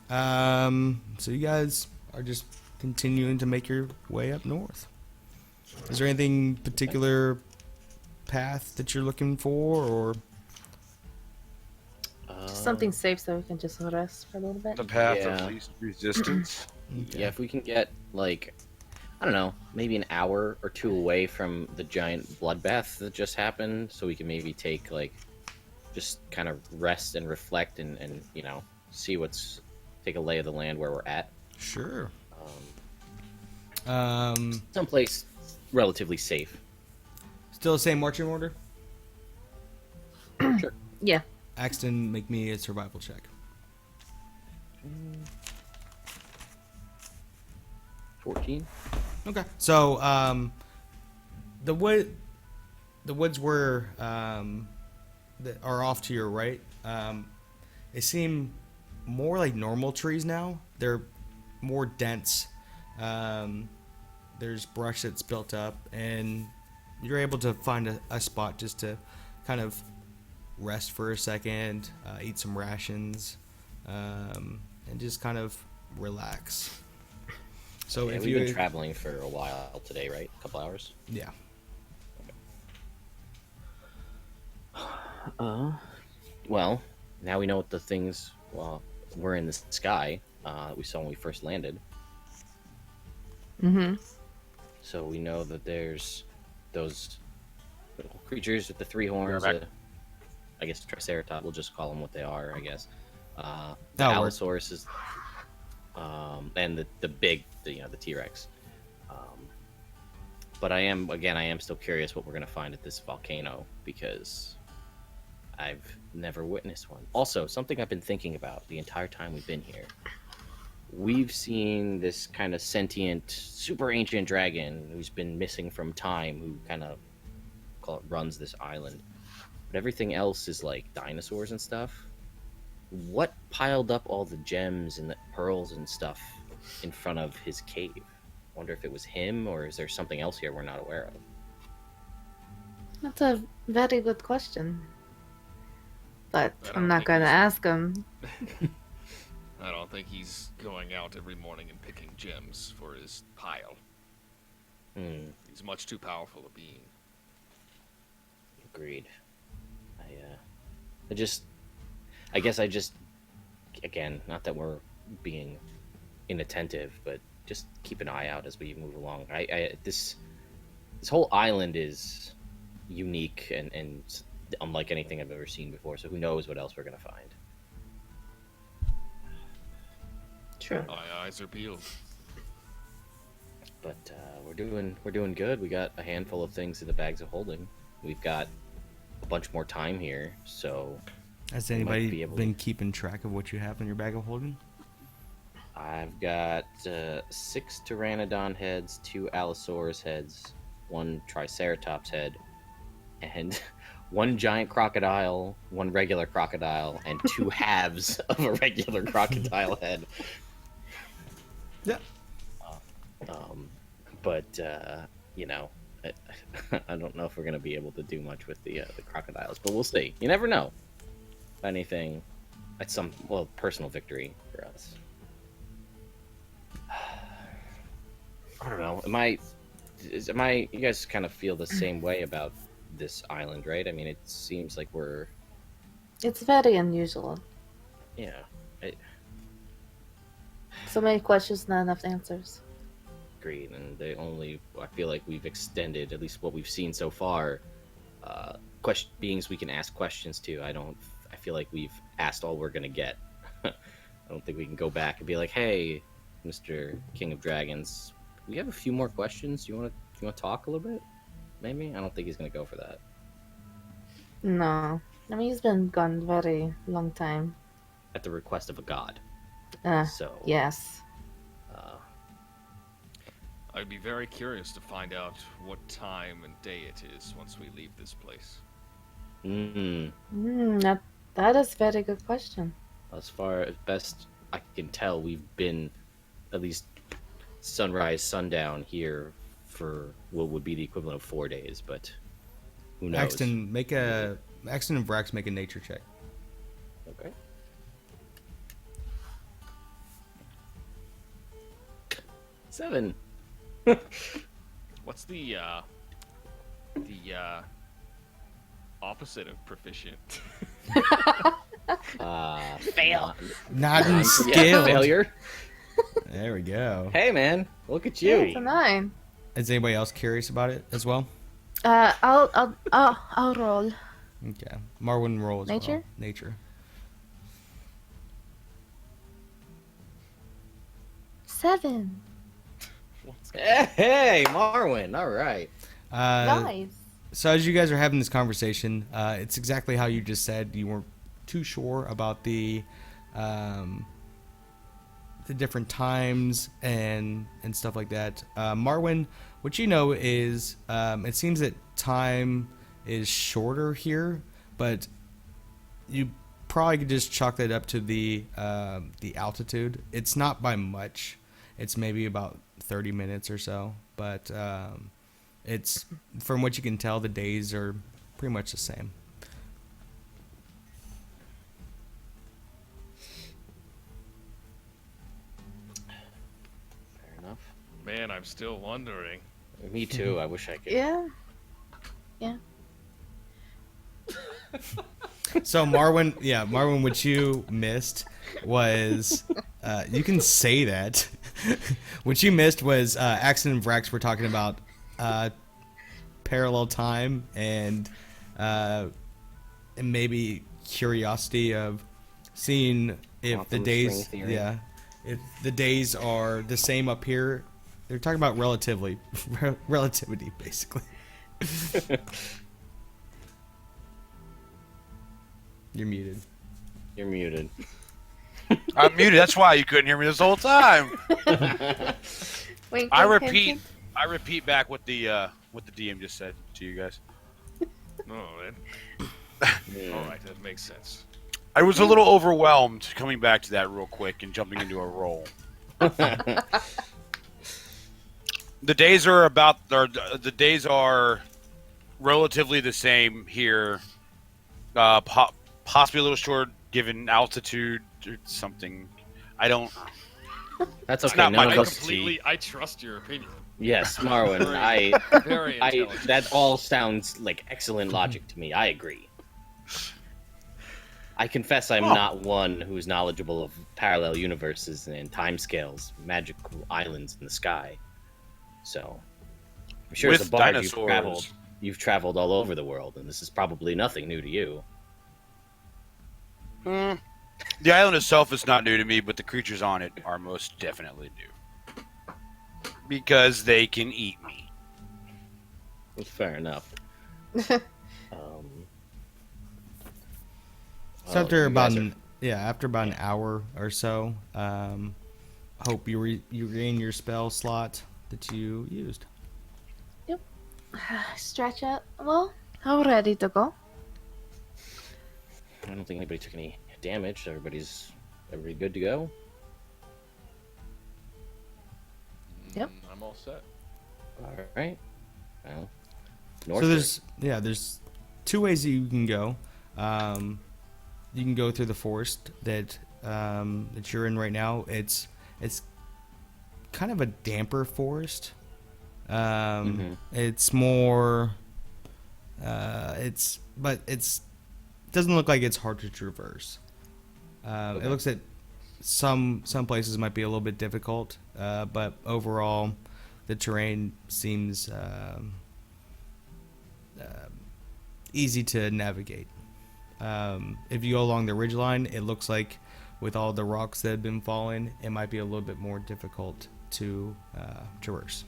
So you guys are just continuing to make your way up north. Is there anything particular path that you're looking for, or Just something safe so we can just rest for a little bit. The path Yeah. of least resistance. Yeah, if we can get like, I don't know, maybe an hour or two away from the giant bloodbath that just happened, so we can maybe take like, just kind of rest and reflect and you know see take a lay of the land where we're at. sure? Someplace relatively safe. Still the same marching order. Sure. Yeah. Axton, make me a survival check. 14. Okay. So, the woods were that are off to your right. They seem more like normal trees now. They're more dense. There's brush that's built up, and you're able to find a spot just to kind of rest for a second, eat some rations, and just kind of relax. So Yeah, if we've you been traveling for a while today, right? A couple hours. yeah. Well, now we know what the things were in the sky we saw when we first landed. Mm-hmm. So we know that there's those little creatures with the three horns. back. I guess Triceratops. We'll just call them what they are. I guess. The That'll work. Allosaurus is, and the big, the T-Rex. But I am still curious what we're gonna find at this volcano because I've never witnessed one. Also, something I've been thinking about the entire time we've been here. We've seen this kind of sentient, super ancient dragon who's been missing from time, who kind of runs this island. But everything else is like dinosaurs and stuff. What piled up all the gems and the pearls and stuff in front of his cave? Wonder if it was him, or is there something else here we're not aware of? That's a very good question. But I don't I'm not think going to he's- ask him. I don't think he's going out every morning and picking gems for his pile. He's much too powerful a being. Agreed. I guess again, not that we're being inattentive, but just keep an eye out as we move along. This whole island is unique and unlike anything I've ever seen before. So who knows what else we're gonna find? True. My eyes are peeled. But we're doing good. We got a handful of things in the bags of holding. We've got a bunch more time here, so Has might anybody be able been keeping track of what you have in your bag of holding? I've got 6 Pteranodon heads, 2 Allosaurus heads, 1 Triceratops head, and 1 giant crocodile, 1 regular crocodile, and 2 halves of a regular crocodile head. Yeah. But you know, I don't know if we're gonna be able to do much with the crocodiles, but we'll see. You never know. If anything, at some personal victory for us. I don't know. Am I? You guys kind of feel the same way about this island, right? I mean, it seems like we're. It's very unusual. Yeah. So many questions, not enough answers. Agreed, and I feel like we've extended at least what we've seen so far. Beings we can ask questions to. I feel like we've asked all we're gonna get. I don't think we can go back and be like, "Hey, Mr. King of Dragons, we have a few more questions. You want to talk a little bit? Maybe." I don't think he's gonna go for that. No. I mean, he's been gone very long time. At the request of a god. So Yes. I'd be very curious to find out what time and day it is once we leave this place. That is a very good question. As far as best I can tell, we've been at least sunrise, sundown here for what would be the equivalent of 4 days, but who knows? Axton and Vrax make a nature check. Okay. 7. What's the opposite of proficient? Fail. Not in Yeah, skill. failure. There we go. Hey, man, look at Yeah, you. it's a 9. Is anybody else curious about it as well? I'll roll. Okay. Marwin roll as Nature? well. Nature. 7. Hey, Marwin. All right. Nice. So as you guys are having this conversation, it's exactly how you just said. You weren't too sure about the different times and stuff like that. Marwin, what you know is it seems that time is shorter here, but you probably could just chalk that up to the altitude. It's not by much. It's maybe about 30 minutes or so, but it's, from what you can tell, the days are pretty much the same. Fair enough. Man, I'm still wondering. Me too. I wish I could. Yeah. So Marwin, what you missed was, you can say that. What you missed was Axton and Vrax were talking about parallel time and maybe curiosity of seeing if Quantum the days, string theory. if the days are the same up here. They're talking about relativity, basically. You're muted. You're muted. I'm muted. That's why you couldn't hear me this whole time. Wink, I wink, repeat. hint, I repeat back what the DM just said to you guys. Oh, man. All right, that makes sense. I was a little overwhelmed coming back to that real quick and jumping into a roll. The days are relatively the same here. Possibly a little short given altitude or something. I don't. That's It's okay. not my None of I us completely, I trust your opinion. Yes, Marwin. Very I intelligent. that all sounds like excellent logic to me. I agree. I confess I'm not one who's knowledgeable of parallel universes and timescales, magical islands in the sky. So, I'm sure as a With bard dinosaurs. you've traveled all over the world, and this is probably nothing new to you. The island itself is not new to me, but the creatures on it are most definitely new. Because they can eat me. Fair enough. So after you about guys after about an hour or so, hope you regain your spell slot that you used. Stretch it. Well, I'm ready to go. I don't think anybody took any damage. Everybody good to go? Yep. I'm all set. All right. Well, So there's two ways that you can go. You can go through the forest that you're in right now. It's kind of a damper forest. It's more. It doesn't look like it's hard to traverse. It looks at some places might be a little bit difficult, but overall, the terrain seems easy to navigate. If you go along the ridgeline, it looks like with all the rocks that have been falling, it might be a little bit more difficult to traverse.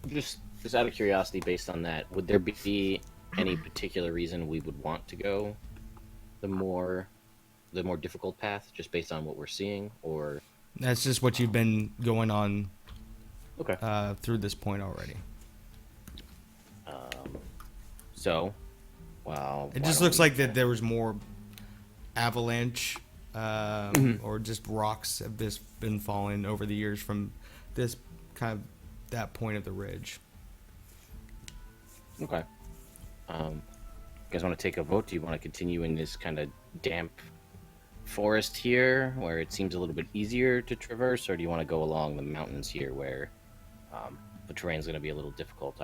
Just out of curiosity, based on that, would there be any particular reason we would want to go the more difficult path, just based on what we're seeing, or? That's just what you've been going on Okay. through this point already. So, wow. It just looks like that there was more avalanche or just rocks have just been falling over the years from this kind of that point of the ridge. Okay. You guys want to take a vote? Do you want to continue in this kind of damp forest here, where it seems a little bit easier to traverse, or do you want to go along the mountains here, where the terrain's going to be a little difficult?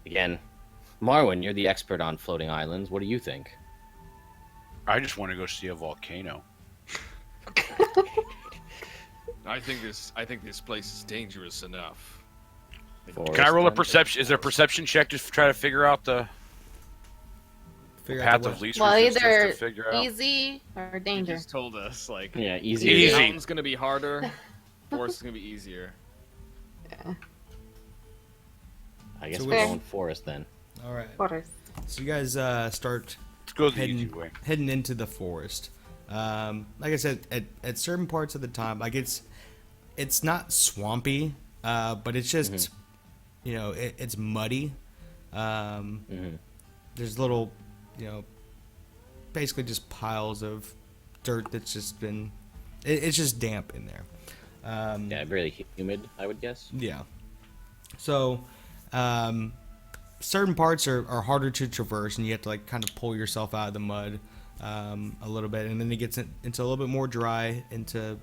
Again, Marwin, you're the expert on floating islands. What do you think? I just want to go see a volcano. I think this place is dangerous enough. Forest, Can I roll a then? perception? Is there a perception check to try to figure out the Figure path out the of least Well, resistance either to figure out? easy or You danger. just told us like Yeah, Easy. easier. mountain's gonna be harder, forest is gonna be easier. I guess So we're which- going forest then. All right. Forest. So you guys start Let's go the easy way. heading into the forest. Like I said, at certain parts of the time, like it's not swampy, but it's just it's muddy. There's little, basically just piles of dirt that's just been. It's just damp in there. Yeah, really humid, I would guess. Yeah. So, certain parts are harder to traverse, and you have to like kind of pull yourself out of the mud a little bit, and then it gets into a little bit more dry, into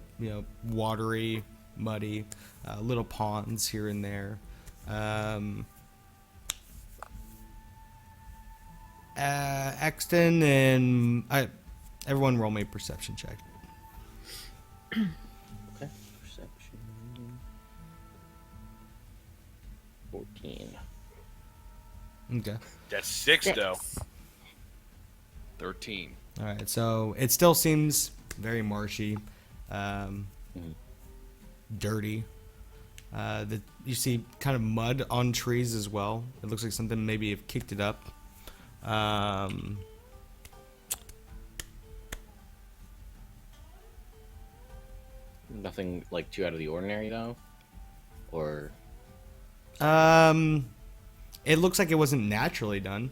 watery, muddy, little ponds here and there. Axton and everyone roll me a perception check. Okay. Perception. 14. Okay. That's six, though. 13. All right, so it still seems very marshy, dirty. You see kind of mud on trees as well. It looks like something maybe have kicked it up. Nothing like too out of the ordinary though, or It looks like it wasn't naturally done.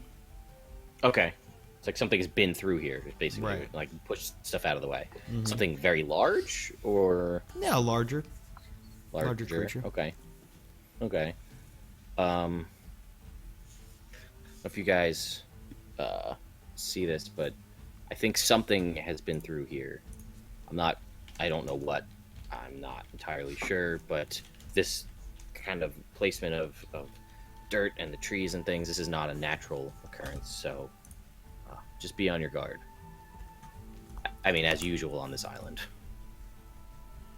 okay. It's like something's been through here, basically, Right. like pushed stuff out of the way. Something very large, or Yeah, larger. larger, Larger creature. Okay. Okay. If you guys see this, but I think something has been through here. I don't know what. I'm not entirely sure, but this kind of placement of dirt and the trees and things, this is not a natural occurrence, so just be on your guard. I mean, as usual on this island.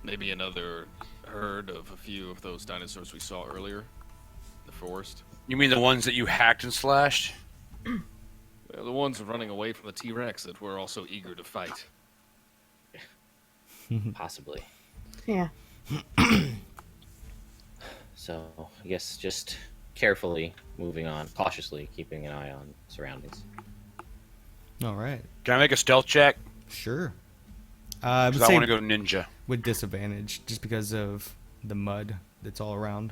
Maybe another herd of a few of those dinosaurs we saw earlier in the forest. You mean the ones that you hacked and slashed? They're the ones running away from the T-Rex that we're also eager to fight. Possibly. Yeah. So, I guess just carefully moving on, cautiously keeping an eye on surroundings. All right. Can I make a stealth check? Sure. I would Because I say want to go ninja. with disadvantage, just because of the mud that's all around.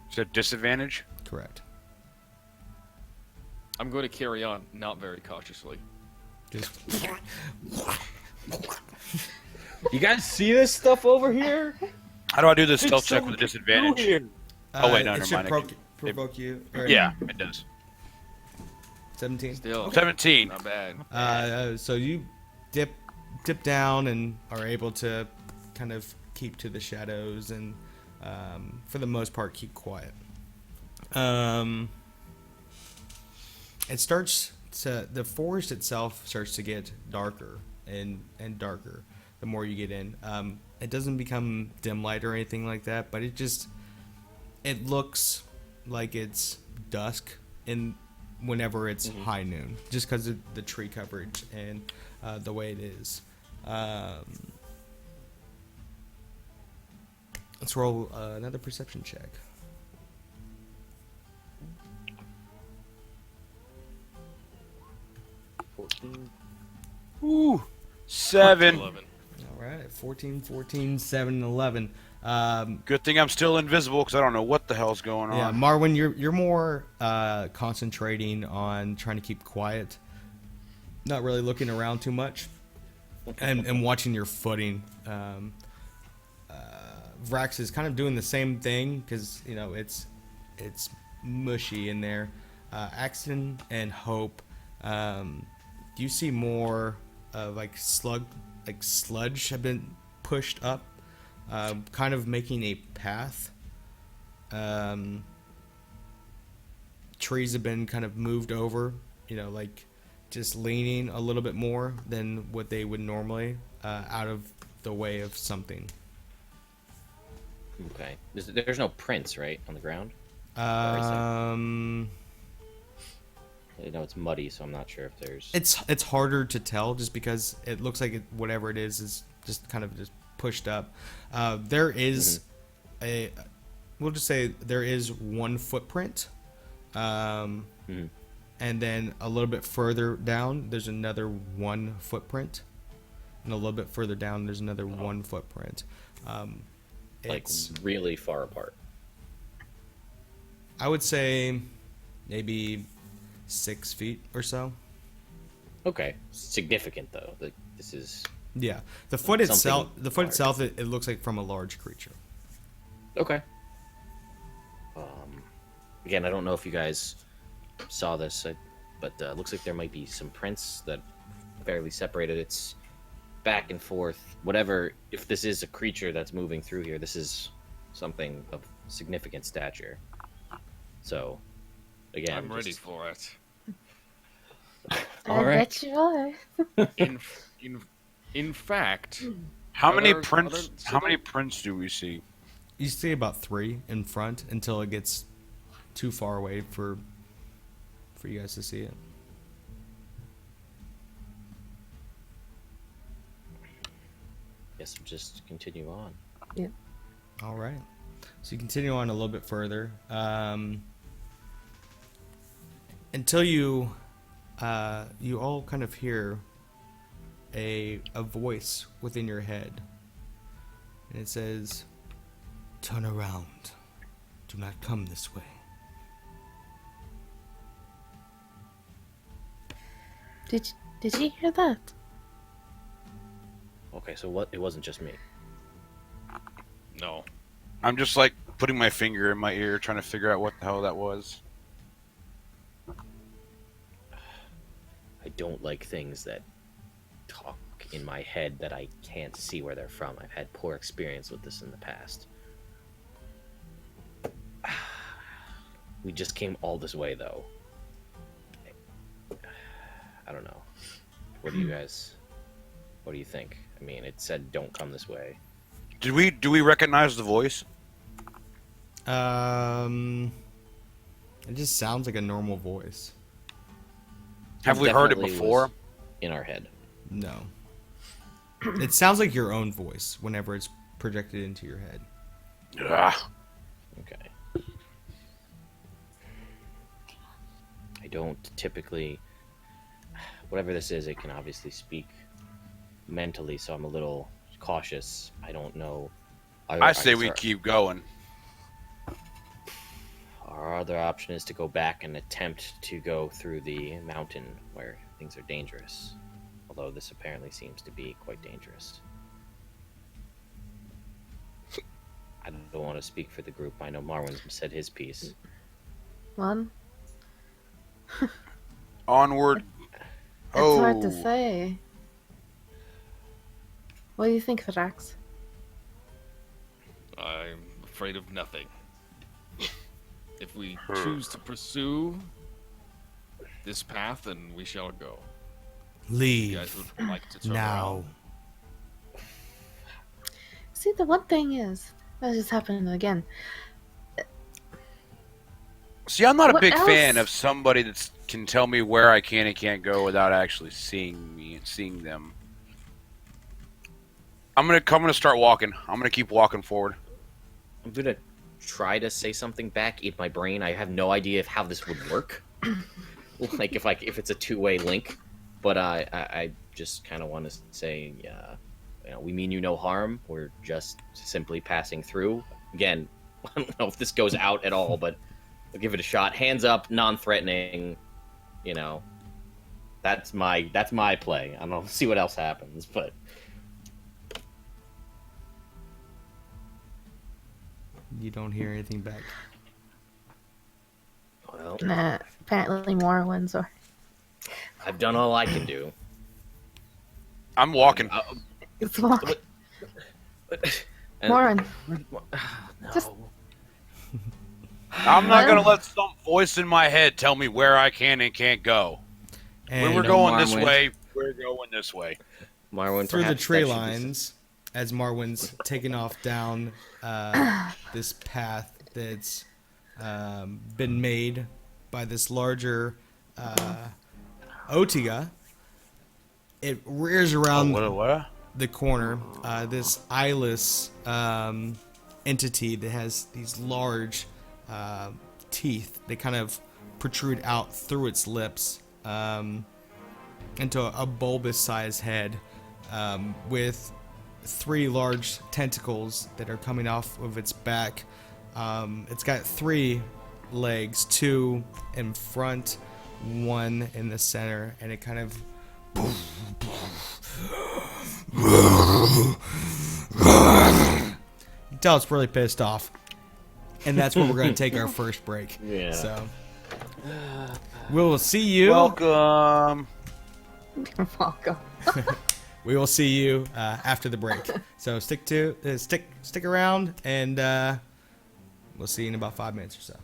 Is that disadvantage? Correct. I'm going to carry on, not very cautiously. Just You guys see this stuff over here? How do I do this stealth check with a disadvantage? Oh, wait, no, it never should mind. provoke you. Or Yeah, it does. 17. Still, 17. not bad. So you dip down and are able to kind of keep to the shadows and, for the most part, keep quiet. The forest itself starts to get darker and darker the more you get in. It doesn't become dim light or anything like that, but it looks like it's dusk whenever it's high noon, just because of the tree coverage and the way it is. Let's roll another perception check. Ooh, 7. 11. All right, 14, 14, 7, and 11. Good thing I'm still invisible because I don't know what the hell's going Yeah, on. Marwin, you're more concentrating on trying to keep quiet, not really looking around too much, and watching your footing. Vrax is kind of doing the same thing because it's mushy in there. Axton and Hope, you see more of sludge have been pushed up, kind of making a path. Trees have been kind of moved over, just leaning a little bit more than what they would normally, out of the way of something. Okay. There's no prints, right, on the ground? I It's muddy, so I'm not sure if there's... It's harder to tell just because it looks like whatever it is just kind of just pushed up. There is we'll just say there is one footprint, and then a little bit further down there's another one footprint, and a little bit further down there's another one footprint. It's really far apart. I would say maybe 6 feet or so. Okay. Significant, though. This is... Yeah, the foot itself. The foot itself. It looks like from a large creature. Okay. Again, I don't know if you guys saw this, but it looks like there might be some prints that fairly separated. It's back and forth. Whatever. If this is a creature that's moving through here, this is something of significant stature. So, again, I'm ready for it. All I right. bet you are. In fact, How many other- prints? other- How many prints do we see? You see about 3 in front until it gets too far away for you guys to see it. Guess we'll just continue on. All right. So you continue on a little bit further, until you all kind of hear a voice within your head, and it says, "Turn around. Do not come this way." Did you hear that? Okay, so what? It wasn't just me. no. I'm just putting my finger in my ear, trying to figure out what the hell that was. I don't like things that talk in my head that I can't see where they're from. I've had poor experience with this in the past. We just came all this way, though. I don't know. What do you think? I mean, it said don't come this way. Do we recognize the voice? It just sounds like a normal voice. Have we heard it Definitely before? was in our head. No. It sounds like your own voice whenever it's projected into your head. Ugh. Okay. I don't typically... Whatever this is, it can obviously speak mentally, so I'm a little cautious. I don't know. I say we keep going. Our other option is to go back and attempt to go through the mountain where things are dangerous. Although this apparently seems to be quite dangerous. I don't want to speak for the group. I know Marwin's said his piece. One. Onward. It's hard to say. What do you think, Vrax? I'm afraid of nothing. If we choose to pursue this path, then we shall go. You Leave guys would like to turn now. around. See, the one thing is, that just happened again. See, I'm not a What big fan else? of somebody that can tell me where I can and can't go without actually seeing me and seeing them. I'm gonna start walking. I'm gonna keep walking forward. I'm gonna try to say something back in my brain. I have no idea how this would work. Like if it's a two-way link, but I just kind of want to say, we mean you no harm. We're just simply passing through. Again, I don't know if this goes out at all, but we'll give it a shot. Hands up, non-threatening. That's my play. I don't know. See what else happens, but. You don't hear anything back. Well, Nah, apparently Marwin's or I've done all I can do. I'm walking. it's walking. And- Marwin, No. Just- I'm not gonna let some voice in my head tell me where I can and can't go. And When we're know, going this Marwin. way, we're going this way. Marwin, through the perhaps tree that should be- lines, as Marwin's taking off down this path that's been made by this larger Otiga, it rears around What? the corner. This eyeless entity that has these large teeth. They kind of protrude out through its lips into a bulbous-sized head with 3 large tentacles that are coming off of its back. It's got 3 legs, 2 in front, 1 in the center, and it kind of you tell it's really pissed off. And that's where we're going to take our first break. Yeah. So we will see you. Welcome. you're welcome. We will see you after the break. So stick around, and we'll see you in about 5 minutes or so.